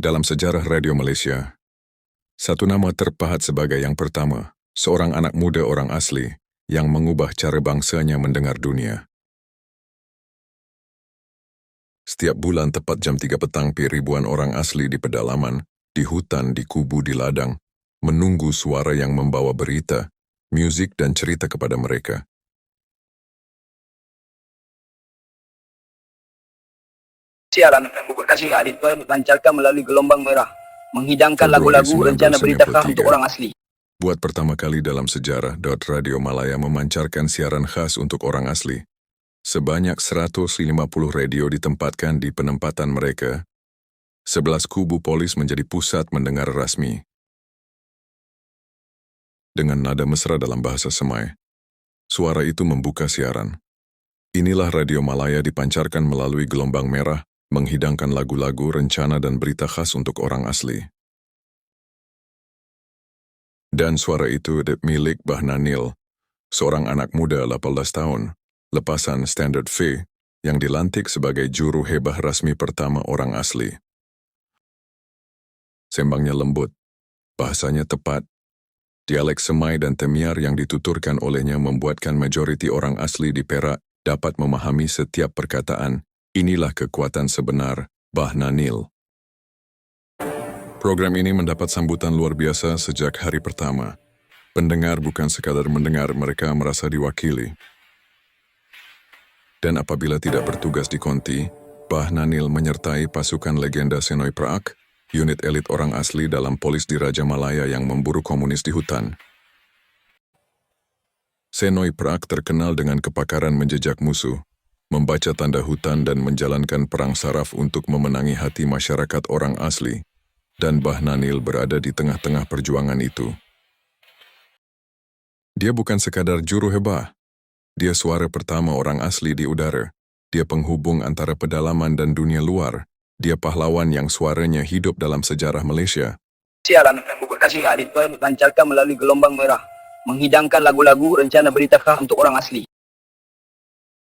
Dalam sejarah radio Malaysia, satu nama terpahat sebagai yang pertama, seorang anak muda orang asli yang mengubah cara bangsanya mendengar dunia. Setiap bulan tepat jam 3 petang, ribuan orang asli di pedalaman, di hutan, di kubu, di ladang, menunggu suara yang membawa berita, musik dan cerita kepada mereka. Siaran Pupuk Kasih Adit dipancarkan melalui gelombang merah, menghidangkan Februari lagu-lagu rencana berita khas 1993. untuk orang asli. Buat pertama kali dalam sejarah, Radio Malaya memancarkan siaran khas untuk orang asli. Sebanyak 150 radio ditempatkan di penempatan mereka. 11 kubu polis menjadi pusat mendengar rasmi. Dengan nada mesra dalam bahasa Semai, suara itu membuka siaran. Inilah Radio Malaya dipancarkan melalui gelombang merah, menghidangkan lagu-lagu, rencana dan berita khas untuk orang asli. Dan suara itu milik Bahnanil, seorang anak muda 18 tahun, lepasan Standard V, yang dilantik sebagai juru hebah rasmi pertama orang asli. Sembangnya lembut, bahasanya tepat, dialek Semai dan Temiar yang dituturkan olehnya membuatkan majoriti orang asli di Perak dapat memahami setiap perkataan. Inilah kekuatan sebenar Bahnanil. Program ini mendapat sambutan luar biasa sejak hari pertama. Pendengar bukan sekadar mendengar, mereka merasa diwakili. Dan apabila tidak bertugas di konti, Bahnanil menyertai pasukan legenda Senoi Praak, unit elit orang asli dalam polis di Raja Malaya yang memburu komunis di hutan. Senoi Praak terkenal dengan kepakaran menjejak musuh, membaca tanda hutan dan menjalankan perang saraf untuk memenangi hati masyarakat orang asli, dan Bahnanil berada di tengah-tengah perjuangan itu. Dia bukan sekadar juru hebah, dia suara pertama orang asli di udara, dia penghubung antara pedalaman dan dunia luar, dia pahlawan yang suaranya hidup dalam sejarah Malaysia. Siaran Pupuk Kasih Adit dipancarkan melalui gelombang merah, menghidangkan lagu-lagu rencana berita khas untuk orang asli.